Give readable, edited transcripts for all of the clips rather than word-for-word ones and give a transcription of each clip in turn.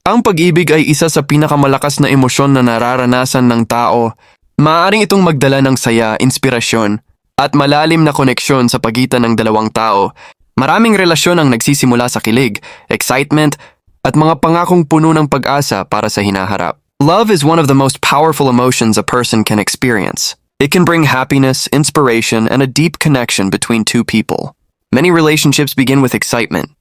Ang pag-ibig ay isa sa pinakamalakas na emosyon na nararanasan ng tao. Maaaring itong magdala ng saya, inspirasyon, at malalim na koneksyon sa pagitan ng dalawang tao. Maraming relasyon ang nagsisimula sa kilig, excitement, at mga pangakong puno ng pag-asa para sa hinaharap. Love is one of the most powerful emotions a person can experience. It can bring happiness, inspiration, and a deep connection between two people. Many relationships begin with excitement,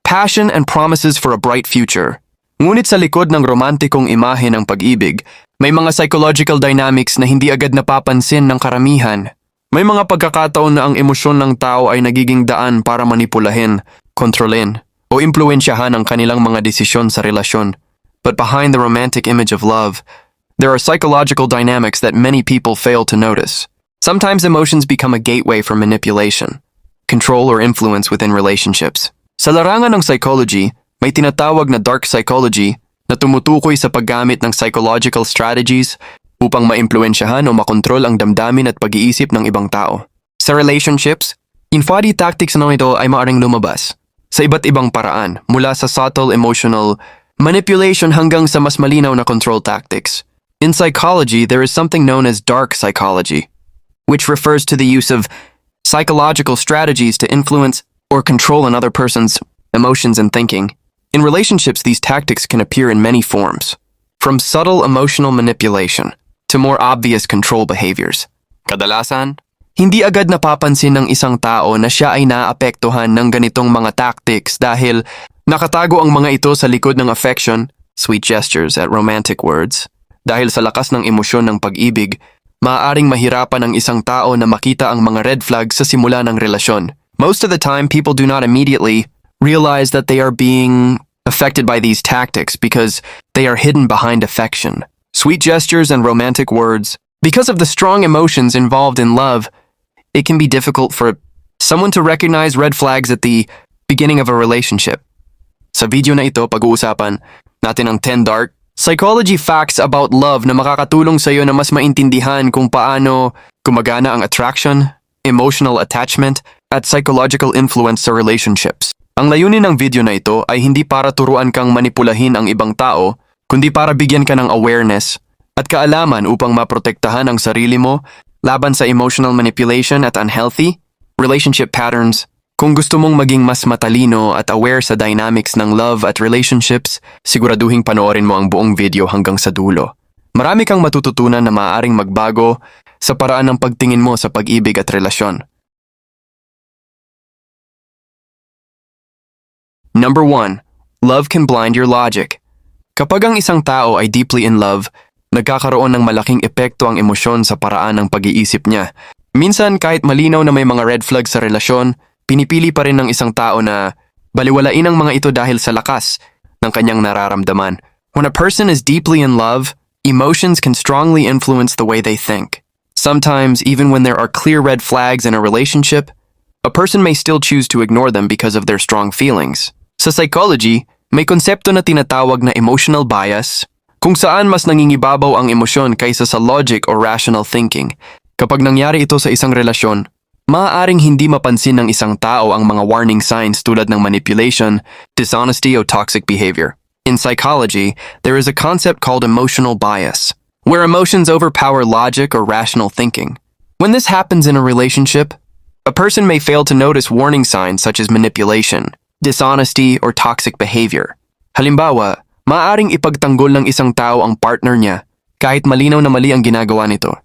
passion, and promises for a bright future. Ngunit sa likod ng romantikong imahe ng pag-ibig, may mga psychological dynamics na hindi agad napapansin ng karamihan. May mga pagkakataon na ang emosyon ng tao ay nagiging daan para manipulahin, kontrolin, o impluensyahan ang kanilang mga desisyon sa relasyon. But behind the romantic image of love, there are psychological dynamics that many people fail to notice. Sometimes emotions become a gateway for manipulation, control, or influence within relationships. Sa larangan ng psychology, may tinatawag na dark psychology na tumutukoy sa paggamit ng psychological strategies upang maimpluensyahan o makontrol ang damdamin at pag-iisip ng ibang tao. Sa relationships, infadi tactics na ito ay maaaring lumabas sa iba't ibang paraan, mula sa subtle emotional manipulation hanggang sa mas malinaw na control tactics. In psychology, there is something known as dark psychology, which refers to the use of psychological strategies to influence or control another person's emotions and thinking. In relationships, these tactics can appear in many forms, from subtle emotional manipulation to more obvious control behaviors. Kadalasan, hindi agad napapansin ng isang tao na siya ay naapektuhan ng ganitong mga tactics dahil nakatago ang mga ito sa likod ng affection, sweet gestures at romantic words. Dahil sa lakas ng emosyon ng pag-ibig, maaaring mahirapan ang isang tao na makita ang mga red flags sa simula ng relasyon. Most of the time, people do not immediately realize that they are being affected by these tactics because they are hidden behind affection, sweet gestures, and romantic words. Because of the strong emotions involved in love, it can be difficult for someone to recognize red flags at the beginning of a relationship. Sa video na ito, pag-uusapan natin ang 10 dark psychology facts about love na makakatulong sa iyo na mas maintindihan kung paano gumagana ang attraction, emotional attachment, at psychological influence sa relationships. Ang layunin ng video na ito ay hindi para turuan kang manipulahin ang ibang tao, kundi para bigyan ka ng awareness at kaalaman upang maprotektahan ang sarili mo laban sa emotional manipulation at unhealthy relationship patterns. Kung gusto mong maging mas matalino at aware sa dynamics ng love at relationships, siguraduhing panoorin mo ang buong video hanggang sa dulo. Marami kang matututunan na maaaring magbago sa paraan ng pagtingin mo sa pag-ibig at relasyon. Number 1. Love can blind your logic. Kapag ang isang tao ay deeply in love, nagkakaroon ng malaking epekto ang emosyon sa paraan ng pag-iisip niya. Minsan, kahit malinaw na may mga red flags sa relasyon, pinipili pa rin ng isang tao na baliwalain ang mga ito dahil sa lakas ng kanyang nararamdaman. When a person is deeply in love, emotions can strongly influence the way they think. Sometimes, even when there are clear red flags in a relationship, a person may still choose to ignore them because of their strong feelings. Sa psychology, may konsepto na tinatawag na emotional bias, kung saan mas nangingibabaw ang emosyon kaysa sa logic or rational thinking. Kapag nangyari ito sa isang relasyon, maaaring hindi mapansin ng isang tao ang mga warning signs tulad ng manipulation, dishonesty, o toxic behavior. In psychology, there is a concept called emotional bias, where emotions overpower logic or rational thinking. When this happens in a relationship, a person may fail to notice warning signs such as manipulation, dishonesty, or toxic behavior. Halimbawa, maaaring ipagtanggol ng isang tao ang partner niya kahit malinaw na mali ang ginagawa nito.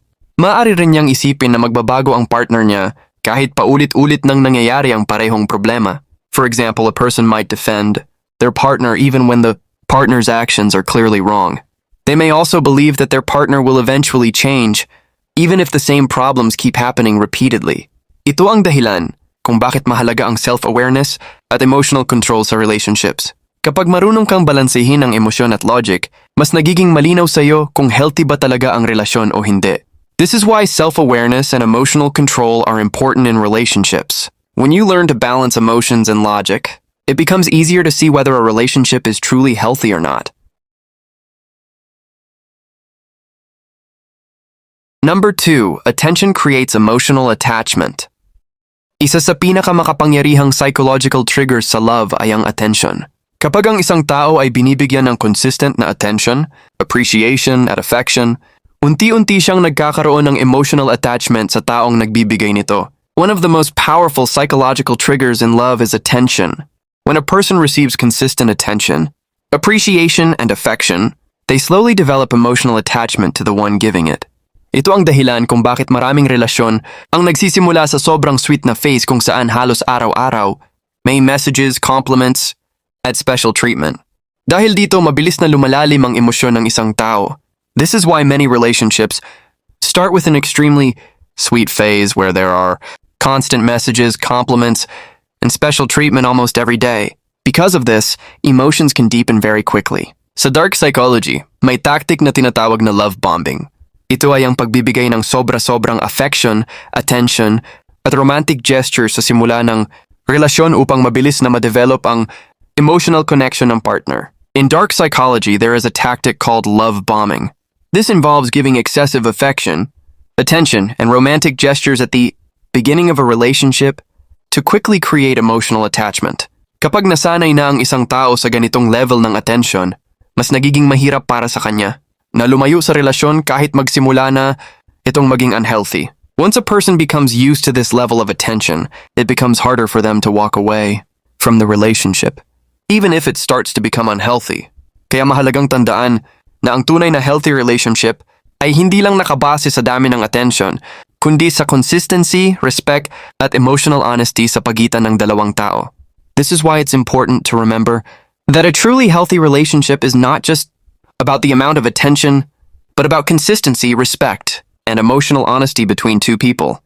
Maaari rin niyang isipin na magbabago ang partner niya kahit paulit-ulit nang nangyayari ang parehong problema. For example, a person might defend their partner even when the partner's actions are clearly wrong. They may also believe that their partner will eventually change, even if the same problems keep happening repeatedly. Ito ang dahilan kung bakit mahalaga ang self-awareness at emotional control sa relationships. Kapag marunong kang balansehin ang emosyon at logic, mas nagiging malinaw sa iyo kung healthy ba talaga ang relasyon o hindi. This is why self-awareness and emotional control are important in relationships. When you learn to balance emotions and logic, it becomes easier to see whether a relationship is truly healthy or not. Number 2. Attention creates emotional attachment. Isa sa pinakamakapangyarihang psychological triggers sa love ay ang attention. Kapag ang isang tao ay binibigyan ng consistent na attention, appreciation at affection, unti-unti siyang nagkakaroon ng emotional attachment sa taong nagbibigay nito. One of the most powerful psychological triggers in love is attention. When a person receives consistent attention, appreciation and affection, they slowly develop emotional attachment to the one giving it. Ito ang dahilan kung bakit maraming relasyon ang nagsisimula sa sobrang sweet na phase kung saan halos araw-araw may messages, compliments, at special treatment. Dahil dito mabilis na lumalalim ang emosyon ng isang tao. This is why many relationships start with an extremely sweet phase where there are constant messages, compliments, and special treatment almost every day. Because of this, emotions can deepen very quickly. Sa dark psychology, may tactic na tinatawag na love bombing. Ito ay ang pagbibigay ng sobra-sobrang affection, attention, at romantic gestures sa simula ng relasyon upang mabilis na ma-develop ang emotional connection ng partner. In dark psychology, there is a tactic called love bombing. This involves giving excessive affection, attention, and romantic gestures at the beginning of a relationship to quickly create emotional attachment. Kapag nasanay na ang isang tao sa ganitong level ng attention, mas nagiging mahirap para sa kanya na lumayo sa relasyon kahit magsimula na itong maging unhealthy. Once a person becomes used to this level of attention, it becomes harder for them to walk away from the relationship, even if it starts to become unhealthy. Kaya mahalagang tandaan na ang tunay na healthy relationship ay hindi lang nakabase sa dami ng attention, kundi sa consistency, respect, at emotional honesty sa pagitan ng dalawang tao. This is why it's important to remember that a truly healthy relationship is not just about the amount of attention, but about consistency, respect, and emotional honesty between two people.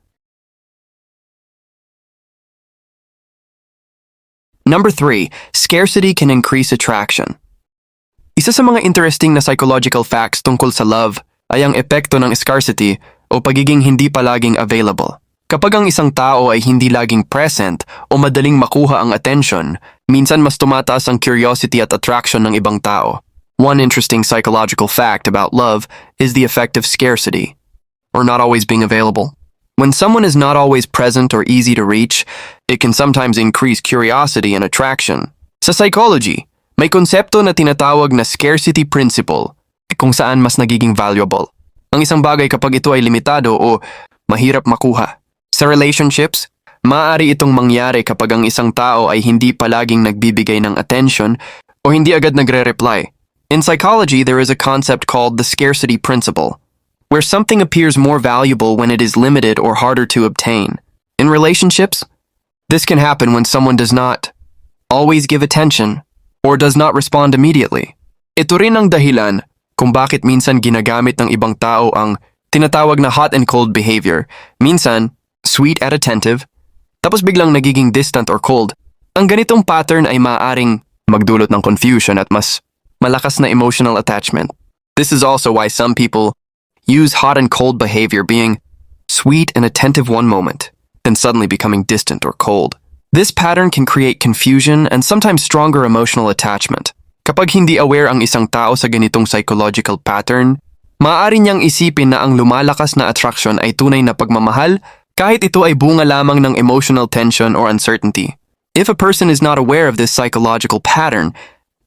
Number 3, scarcity can increase attraction. Isa sa mga interesting na psychological facts tungkol sa love ay ang epekto ng scarcity o pagiging hindi palaging available. Kapag ang isang tao ay hindi laging present o madaling makuha ang attention, minsan mas tumataas ang curiosity at attraction ng ibang tao. One interesting psychological fact about love is the effect of scarcity, or not always being available. When someone is not always present or easy to reach, it can sometimes increase curiosity and attraction. Sa psychology, may konsepto na tinatawag na scarcity principle, kung saan mas nagiging valuable ang isang bagay kapag ito ay limitado o mahirap makuha. Sa relationships, maaari itong mangyari kapag ang isang tao ay hindi palaging nagbibigay ng attention o hindi agad nagre-reply. In psychology, there is a concept called the scarcity principle, where something appears more valuable when it is limited or harder to obtain. In relationships, this can happen when someone does not always give attention or does not respond immediately. Ito rin ang dahilan kung bakit minsan ginagamit ng ibang tao ang tinatawag na hot and cold behavior. Minsan, sweet at attentive, tapos biglang nagiging distant or cold. Ang ganitong pattern ay maaaring magdulot ng confusion at mas malakas na emotional attachment. This is also why some people use hot and cold behavior, being sweet and attentive one moment, then suddenly becoming distant or cold. This pattern can create confusion and sometimes stronger emotional attachment. Kapag hindi aware ang isang tao sa ganitong psychological pattern, maaari niyang isipin na ang lumalakas na attraction ay tunay na pagmamahal kahit ito ay bunga lamang ng emotional tension or uncertainty. If a person is not aware of this psychological pattern,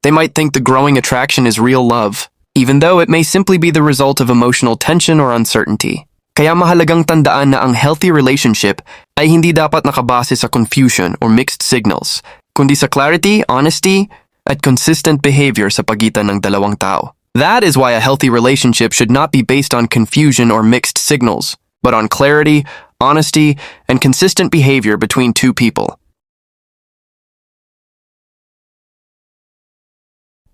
they might think the growing attraction is real love, even though it may simply be the result of emotional tension or uncertainty. Kaya mahalagang tandaan na ang healthy relationship ay hindi dapat nakabase sa confusion or mixed signals, kundi sa clarity, honesty, at consistent behavior sa pagitan ng dalawang tao. That is why a healthy relationship should not be based on confusion or mixed signals, but on clarity, honesty, and consistent behavior between two people.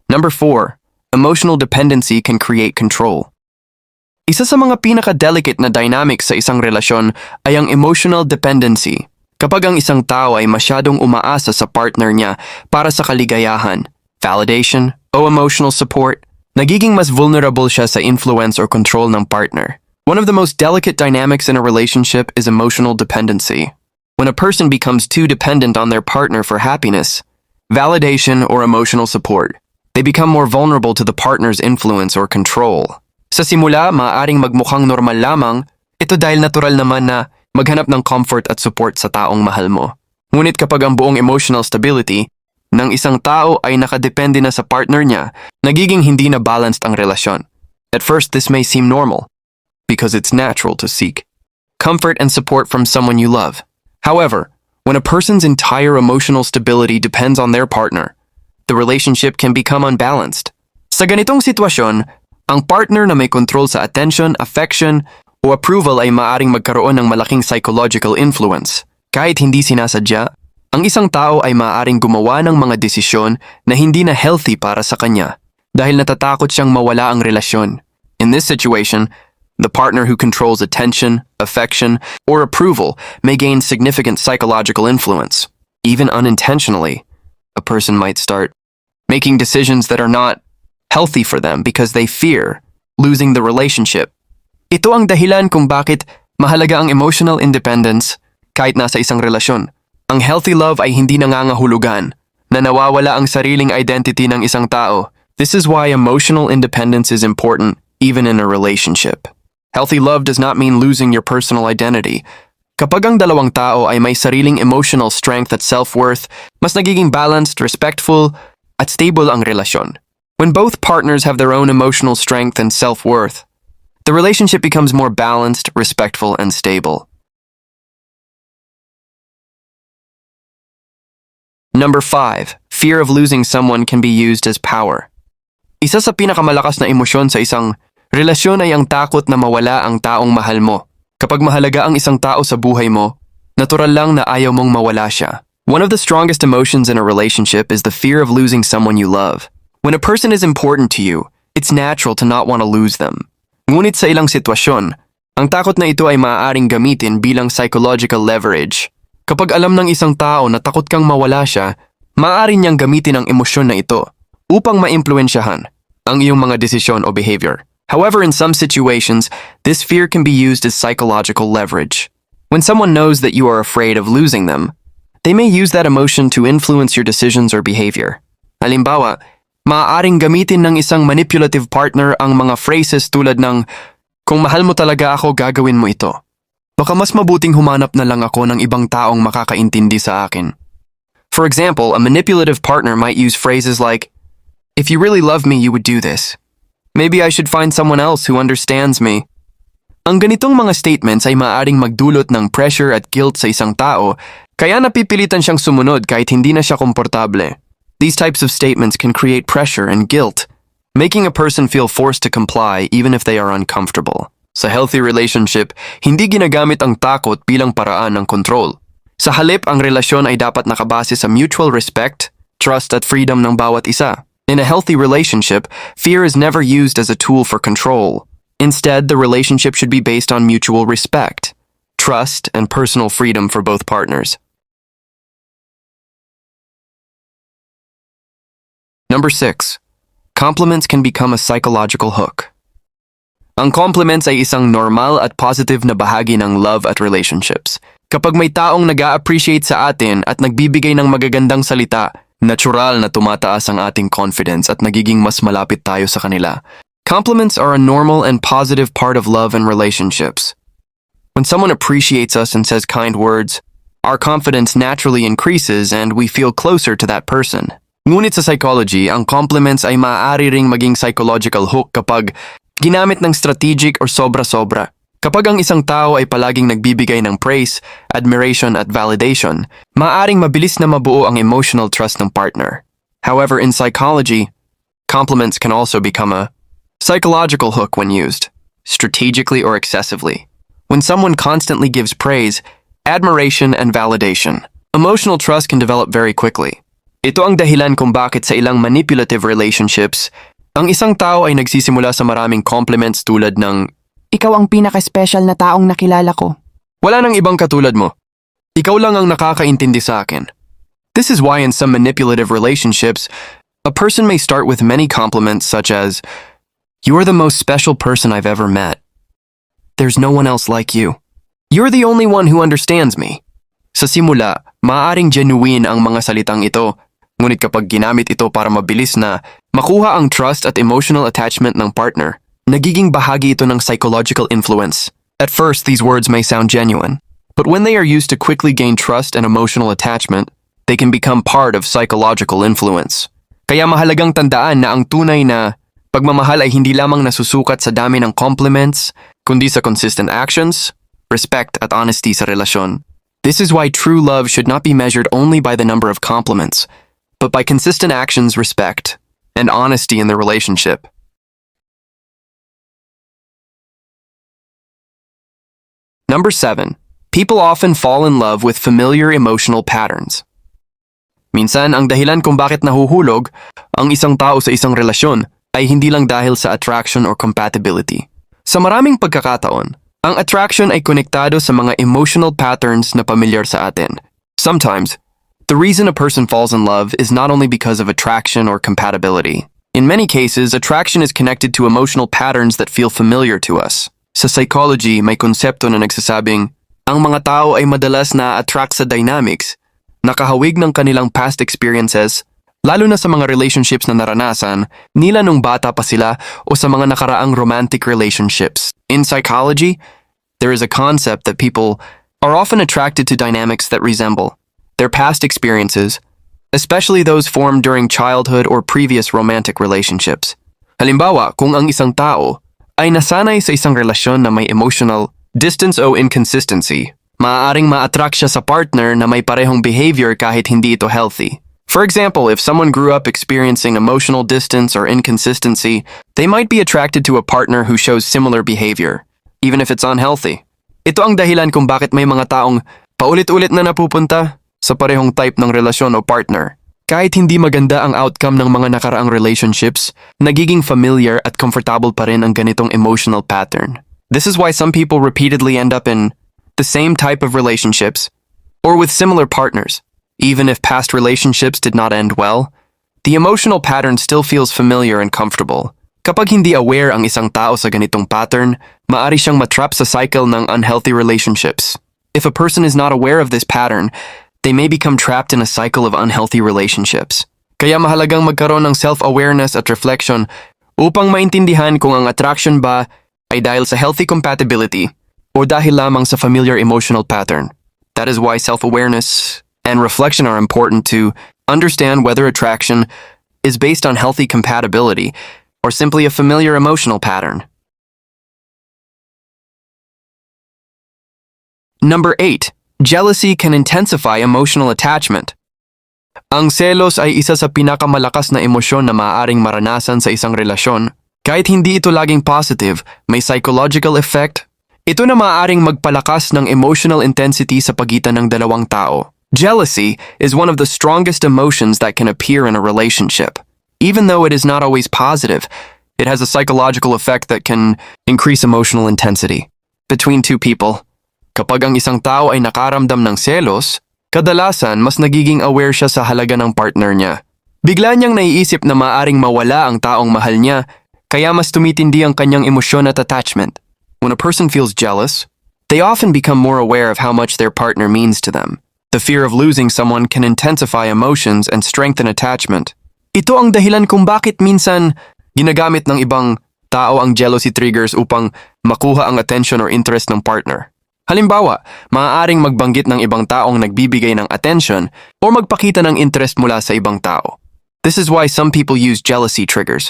Number 4. Emotional dependency can create control. Isa sa mga pinaka-delicate na dynamics sa isang relasyon ay ang emotional dependency. Kapag ang isang tao ay masyadong umaasa sa partner niya para sa kaligayahan, validation, o emotional support, nagiging mas vulnerable siya sa influence or control ng partner. One of the most delicate dynamics in a relationship is emotional dependency. When a person becomes too dependent on their partner for happiness, validation, or emotional support, they become more vulnerable to the partner's influence or control. Sa simula, maaaring magmukhang normal lamang, ito dahil natural naman na maghanap ng comfort at support sa taong mahal mo. Ngunit kapag ang buong emotional stability ng isang tao ay nakadepende na sa partner niya, nagiging hindi na balanced ang relasyon. At first, this may seem normal, because it's natural to seek comfort and support from someone you love. However, when a person's entire emotional stability depends on their partner, the relationship can become unbalanced. Sa ganitong sitwasyon, ang partner na may control sa attention, affection, o approval ay maaring magkaroon ng malaking psychological influence. Kahit hindi sinasadya, ang isang tao ay maaaring gumawa ng mga desisyon na hindi na healthy para sa kanya dahil natatakot siyang mawala ang relasyon. In this situation, the partner who controls attention, affection, or approval may gain significant psychological influence. Even unintentionally, a person might start making decisions that are not healthy for them because they fear losing the relationship. Ito ang dahilan kung bakit mahalaga ang emotional independence kahit nasa isang relasyon. Ang healthy love ay hindi nangangahulugan na nawawala ang sariling identity ng isang tao. This is why emotional independence is important even in a relationship. Healthy love does not mean losing your personal identity. Kapag ang dalawang tao ay may sariling emotional strength at self-worth, mas nagiging balanced, respectful, at stable ang relasyon. When both partners have their own emotional strength and self-worth, the relationship becomes more balanced, respectful, and stable. Number 5. Fear of losing someone can be used as power. Isa sa pinakamalakas na emosyon sa isang relasyon ay ang takot na mawala ang taong mahal mo. Kapag mahalaga ang isang tao sa buhay mo, natural lang na ayaw mong mawala siya. One of the strongest emotions in a relationship is the fear of losing someone you love. When a person is important to you, it's natural to not want to lose them. Ngunit sa ilang sitwasyon, ang takot na ito ay maaaring gamitin bilang psychological leverage. Kapag alam ng isang tao na takot kang mawala siya, maaari niyang gamitin ang emosyon na ito upang maimpluwensyahan ang iyong mga desisyon o behavior. However, in some situations, this fear can be used as psychological leverage. When someone knows that you are afraid of losing them, they may use that emotion to influence your decisions or behavior. Halimbawa, maaaring gamitin ng isang manipulative partner ang mga phrases tulad ng, "Kung mahal mo talaga ako, gagawin mo ito. Baka mas mabuting humanap na lang ako ng ibang taong makakaintindi sa akin." For example, a manipulative partner might use phrases like, "If you really love me, you would do this. Maybe I should find someone else who understands me." Ang ganitong mga statements ay maaaring magdulot ng pressure at guilt sa isang tao, kaya napipilitan siyang sumunod kahit hindi na siya komportable. These types of statements can create pressure and guilt, making a person feel forced to comply even if they are uncomfortable. Sa healthy relationship, hindi ginagamit ang takot bilang paraan ng control. Sa halip, ang relasyon ay dapat nakabase sa mutual respect, trust at freedom ng bawat isa. In a healthy relationship, fear is never used as a tool for control. Instead, the relationship should be based on mutual respect, trust, and personal freedom for both partners. Number 6. Compliments can become a psychological hook. Ang compliments ay isang normal at positive na bahagi ng love at relationships. Kapag may taong nag-a-appreciate sa atin at nagbibigay ng magagandang salita, natural na tumataas ang ating confidence at nagiging mas malapit tayo sa kanila. Compliments are a normal and positive part of love and relationships. When someone appreciates us and says kind words, our confidence naturally increases and we feel closer to that person. Ngunit sa psychology, ang compliments ay maaari ring maging psychological hook kapag ginamit ng strategic or sobra-sobra. Kapag ang isang tao ay palaging nagbibigay ng praise, admiration at validation, maaaring mabilis na mabuo ang emotional trust ng partner. However, in psychology, compliments can also become a psychological hook when used, strategically or excessively. When someone constantly gives praise, admiration, and validation, emotional trust can develop very quickly. Ito ang dahilan kung bakit sa ilang manipulative relationships, ang isang tao ay nagsisimula sa maraming compliments tulad ng, "Ikaw ang pinaka-special na taong nakilala ko." "Wala nang ibang katulad mo. Ikaw lang ang nakakaintindi sa akin." This is why in some manipulative relationships, a person may start with many compliments such as, "You are the most special person I've ever met. There's no one else like you. You're the only one who understands me." Sa simula, maaaring genuine ang mga salitang ito, ngunit kapag ginamit ito para mabilis na makuha ang trust at emotional attachment ng partner, nagiging bahagi ito ng psychological influence. At first, these words may sound genuine, but when they are used to quickly gain trust and emotional attachment, they can become part of psychological influence. Kaya mahalagang tandaan na ang tunay na pagmamahal ay hindi lamang nasusukat sa dami ng compliments, kundi sa consistent actions, respect at honesty sa relasyon. This is why true love should not be measured only by the number of compliments, but by consistent actions, respect, and honesty in the relationship. Number 7. People often fall in love with familiar emotional patterns. Minsan, ang dahilan kung bakit nahuhulog ang isang tao sa isang relasyon ay hindi lang dahil sa attraction or compatibility. Sa maraming pagkakataon, ang attraction ay konektado sa mga emotional patterns na pamilyar sa atin. Sometimes, the reason a person falls in love is not only because of attraction or compatibility. In many cases, attraction is connected to emotional patterns that feel familiar to us. Sa psychology, may konsepto na nagsasabing, ang mga tao ay madalas na-attract sa dynamics, nakahawig ng kanilang past experiences, lalo na sa mga relationships na naranasan nila nung bata pa sila o sa mga nakaraang romantic relationships. In psychology, there is a concept that people are often attracted to dynamics that resemble their past experiences, especially those formed during childhood or previous romantic relationships. Halimbawa, kung ang isang tao ay nasanay sa isang relasyon na may emotional distance o inconsistency, maaaring ma-attract siya sa partner na may parehong behavior kahit hindi ito healthy. For example, if someone grew up experiencing emotional distance or inconsistency, they might be attracted to a partner who shows similar behavior, even if it's unhealthy. Ito ang dahilan kung bakit may mga taong paulit-ulit na napupunta sa parehong type ng relasyon o partner. Kahit hindi maganda ang outcome ng mga nakaraang relationships, nagiging familiar at comfortable pa rin ang ganitong emotional pattern. This is why some people repeatedly end up in the same type of relationships or with similar partners. Even if past relationships did not end well, the emotional pattern still feels familiar and comfortable. Kapag hindi aware ang isang tao sa ganitong pattern, maaari siyang matrap sa cycle ng unhealthy relationships. If a person is not aware of this pattern, they may become trapped in a cycle of unhealthy relationships. Kaya mahalagang magkaroon ng self-awareness at reflection upang maintindihan kung ang attraction ba ay dahil sa healthy compatibility o dahil lamang sa familiar emotional pattern. That is why self-awareness and reflection are important to understand whether attraction is based on healthy compatibility or simply a familiar emotional pattern. Number 8. Jealousy can intensify emotional attachment. Ang selos ay isa sa pinakamalakas na emosyon na maaaring maranasan sa isang relasyon. Kahit hindi ito laging positive, may psychological effect. Ito na maaaring magpalakas ng emotional intensity sa pagitan ng dalawang tao. Jealousy is one of the strongest emotions that can appear in a relationship. Even though it is not always positive, it has a psychological effect that can increase emotional intensity. Between two people, kapag ang isang tao ay nakaramdam ng selos, kadalasan mas nagiging aware siya sa halaga ng partner niya. Bigla niyang naiisip na maaaring mawala ang taong mahal niya, kaya mas tumitindi ang kanyang emosyon at attachment. When a person feels jealous, they often become more aware of how much their partner means to them. The fear of losing someone can intensify emotions and strengthen attachment. Ito ang dahilan kung bakit minsan ginagamit ng ibang tao ang jealousy triggers upang makuha ang attention or interest ng partner. Halimbawa, maaaring magbanggit ng ibang taong nagbibigay ng attention o magpakita ng interest mula sa ibang tao. This is why some people use jealousy triggers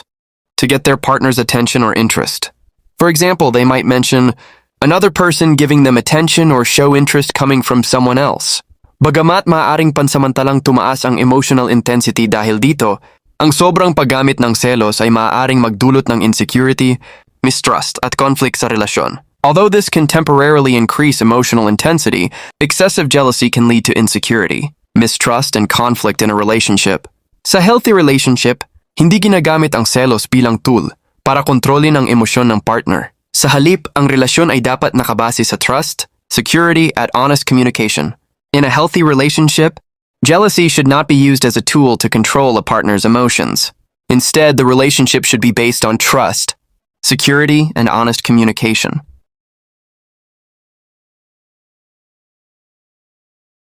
to get their partner's attention or interest. For example, they might mention another person giving them attention or show interest coming from someone else. Bagamat maaaring pansamantalang tumaas ang emotional intensity dahil dito, ang sobrang paggamit ng selos ay maaaring magdulot ng insecurity, mistrust at conflict sa relasyon. Although this can temporarily increase emotional intensity, excessive jealousy can lead to insecurity, mistrust and conflict in a relationship. Sa healthy relationship, hindi ginagamit ang selos bilang tool para kontrolin ang emosyon ng partner. Sa halip, ang relasyon ay dapat nakabase sa trust, security at honest communication. In a healthy relationship, jealousy should not be used as a tool to control a partner's emotions. Instead, the relationship should be based on trust, security, and honest communication.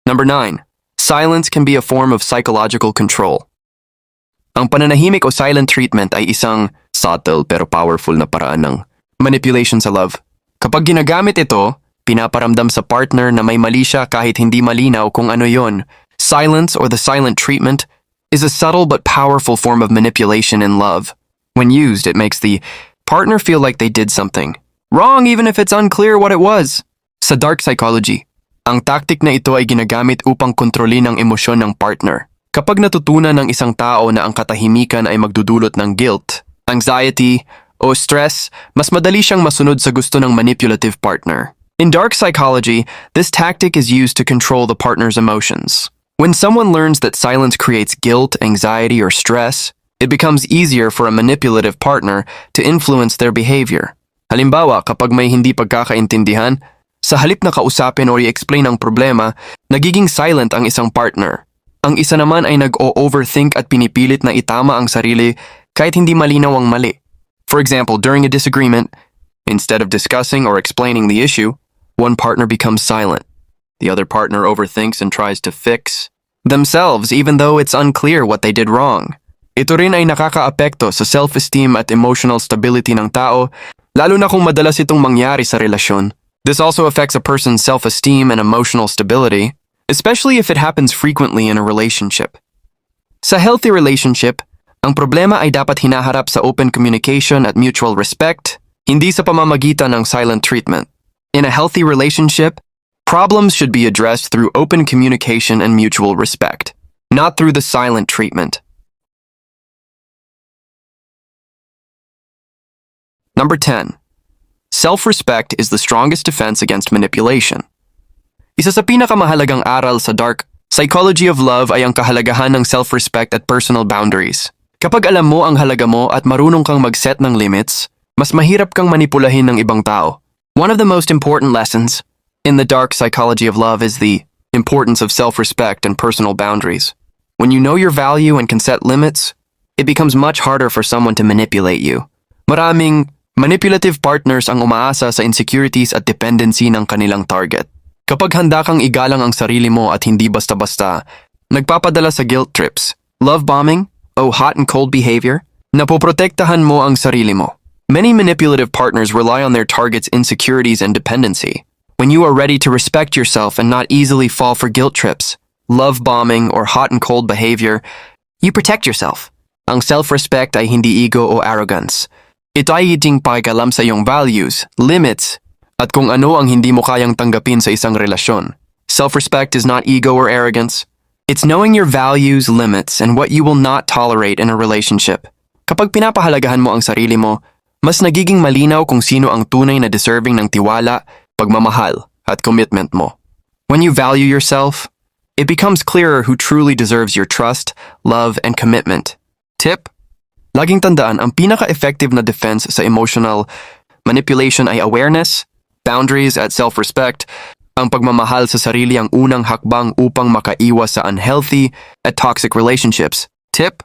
Number 9. Silence can be a form of psychological control. Ang pananahimik o silent treatment ay isang subtle pero powerful na paraan ng manipulation sa love. Kapag ginagamit ito, pinaparamdam sa partner na may mali siya kahit hindi malinaw kung ano yon. Silence, or the silent treatment, is a subtle but powerful form of manipulation in love. When used, it makes the partner feel like they did something wrong even if it's unclear what it was. Sa dark psychology, ang tactic na ito ay ginagamit upang kontrolin ang emosyon ng partner. Kapag natutunan ng isang tao na ang katahimikan ay magdudulot ng guilt, anxiety, o stress, mas madali siyang masunod sa gusto ng manipulative partner. In dark psychology, this tactic is used to control the partner's emotions. When someone learns that silence creates guilt, anxiety, or stress, it becomes easier for a manipulative partner to influence their behavior. Halimbawa, kapag may hindi pagkakaintindihan, sa halip na kausapin o i-explain ang problema, nagiging silent ang isang partner. Ang isa naman ay nag-o-overthink at pinipilit na itama ang sarili kahit hindi malinaw ang mali. For example, during a disagreement, instead of discussing or explaining the issue, one partner becomes silent. The other partner overthinks and tries to fix themselves even though it's unclear what they did wrong. Ito rin ay nakakaapekto sa self-esteem at emotional stability ng tao, lalo na kung madalas itong mangyari sa relasyon. This also affects a person's self-esteem and emotional stability, especially if it happens frequently in a relationship. Sa healthy relationship, ang problema ay dapat hinaharap sa open communication at mutual respect, hindi sa pamamagitan ng silent treatment. In a healthy relationship, problems should be addressed through open communication and mutual respect, not through the silent treatment. Number 10. Self-respect is the strongest defense against manipulation. Isa sa pinakamahalagang aral sa dark psychology of love ay ang kahalagahan ng self-respect at personal boundaries. Kapag alam mo ang halaga mo at marunong kang mag-set ng limits, mas mahirap kang manipulahin ng ibang tao. One of the most important lessons in the dark psychology of love is the importance of self-respect and personal boundaries. When you know your value and can set limits, it becomes much harder for someone to manipulate you. Maraming manipulative partners ang umaasa sa insecurities at dependency ng kanilang target. Kapag handa kang igalang ang sarili mo at hindi basta-basta, nagpapadala sa guilt trips, love bombing, o hot and cold behavior, napoprotektahan mo ang sarili mo. Many manipulative partners rely on their target's insecurities and dependency. When you are ready to respect yourself and not easily fall for guilt trips, love bombing, or hot and cold behavior, you protect yourself. Ang self-respect ay hindi ego o arrogance. Ito ay hiting pakikalam sa iyong values, limits, at kung ano ang hindi mo kayang tanggapin sa isang relasyon. Self-respect is not ego or arrogance. It's knowing your values, limits, and what you will not tolerate in a relationship. Kapag pinapahalagahan mo ang sarili mo, mas nagiging malinaw kung sino ang tunay na deserving ng tiwala, pagmamahal, at commitment mo. When you value yourself, it becomes clearer who truly deserves your trust, love, and commitment. Tip: laging tandaan, ang pinaka-effective na defense sa emotional manipulation ay awareness, boundaries, at self-respect. Ang pagmamahal sa sarili ang unang hakbang upang makaiwas sa unhealthy at toxic relationships. Tip: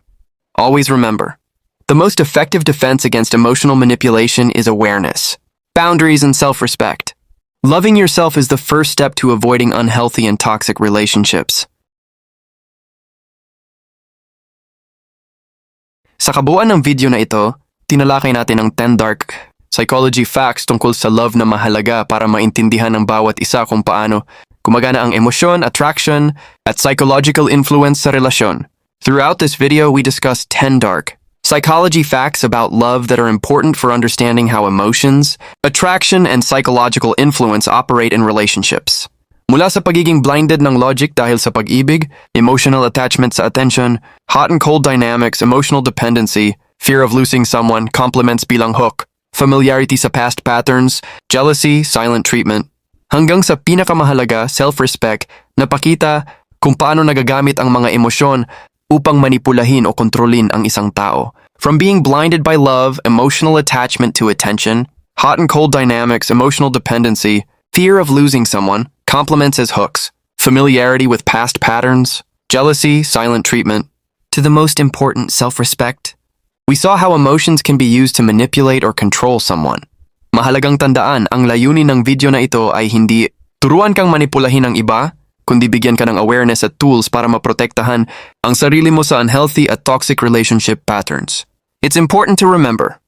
always remember, the most effective defense against emotional manipulation is awareness, boundaries, and self-respect. Loving yourself is the first step to avoiding unhealthy and toxic relationships. Sa kabuuan ng video na ito, tinalakay natin ang 10 dark psychology facts tungkol sa love na mahalaga para maintindihan ng bawat isa kung paano gumagana ang emosyon, attraction, at psychological influence sa relasyon. Throughout this video, we discussed 10 dark psychology facts about love that are important for understanding how emotions, attraction, and psychological influence operate in relationships. Mula sa pagiging blinded ng logic dahil sa pag-ibig, emotional attachment sa attention, hot and cold dynamics, emotional dependency, fear of losing someone, compliments bilang hook, familiarity sa past patterns, jealousy, silent treatment, hanggang sa pinakamahalaga, self-respect, na pakita kung paano nagagamit ang mga emosyon upang manipulahin o kontrolin ang isang tao. From being blinded by love, emotional attachment to attention, hot and cold dynamics, emotional dependency, fear of losing someone, compliments as hooks, familiarity with past patterns, jealousy, silent treatment, to the most important, self-respect. We saw how emotions can be used to manipulate or control someone. Mahalagang tandaan, ang layunin ng video na ito ay hindi turuan kang manipulahin ang iba, kundi bigyan ka ng awareness at tools para maprotektahan ang sarili mo sa unhealthy at toxic relationship patterns. It's important to remember,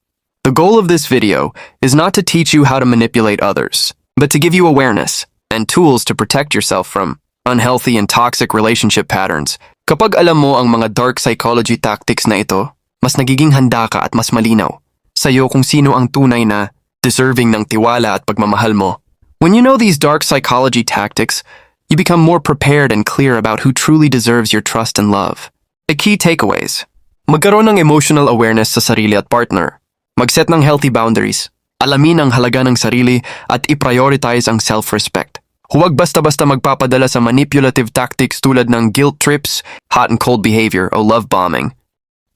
the goal of this video is not to teach you how to manipulate others, but to give you awareness and tools to protect yourself from unhealthy and toxic relationship patterns. Kapag alam mo ang mga dark psychology tactics na ito, mas nagiging handa ka at mas malinaw sa'yo kung sino ang tunay na deserving ng tiwala at pagmamahal mo. When you know these dark psychology tactics, you become more prepared and clear about who truly deserves your trust and love. The key takeaways. Magkaroon ng emotional awareness sa sarili at partner. Mag-set ng healthy boundaries. Alamin ang halaga ng sarili at i-prioritize ang self-respect. Huwag basta-basta magpapadala sa manipulative tactics tulad ng guilt trips, hot and cold behavior, o love bombing.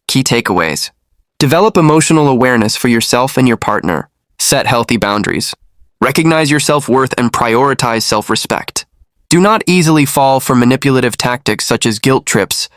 Key takeaways. Develop emotional awareness for yourself and your partner. Set healthy boundaries. Recognize your self-worth and prioritize self-respect. Do not easily fall for manipulative tactics such as guilt trips,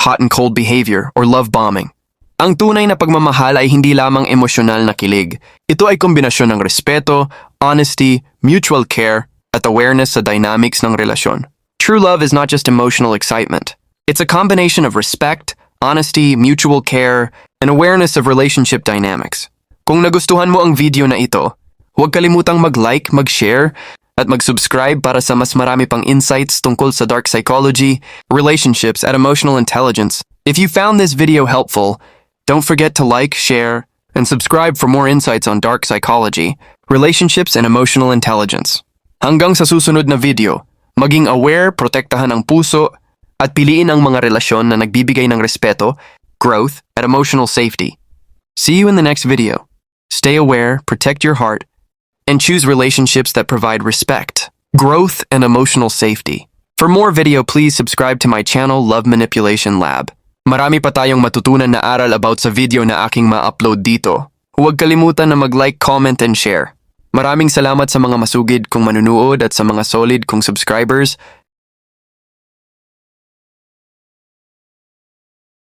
hot and cold behavior, or love bombing. Ang tunay na pagmamahal ay hindi lamang emosyonal na kilig. Ito ay kombinasyon ng respeto, honesty, mutual care, at awareness sa dynamics ng relasyon. True love is not just emotional excitement. It's a combination of respect, honesty, mutual care, and awareness of relationship dynamics. Kung nagustuhan mo ang video na ito, huwag kalimutang mag-like, mag-share, at mag-subscribe para sa mas marami pang insights tungkol sa dark psychology, relationships, at emotional intelligence. If you found this video helpful, don't forget to like, share, and subscribe for more insights on dark psychology, relationships, and emotional intelligence. Hanggang sa susunod na video, maging aware, protektahan ang puso, at piliin ang mga relasyon na nagbibigay ng respeto, growth, at emotional safety. See you in the next video. Stay aware, protect your heart, and choose relationships that provide respect, growth, and emotional safety. For more video, please subscribe to my channel, Love Manipulation Lab. Marami pa tayong matutunan na aral about sa video na aking ma-upload dito. Huwag kalimutan na mag-like, comment, and share. Maraming salamat sa mga masugid kong manunood at sa mga solid kong subscribers.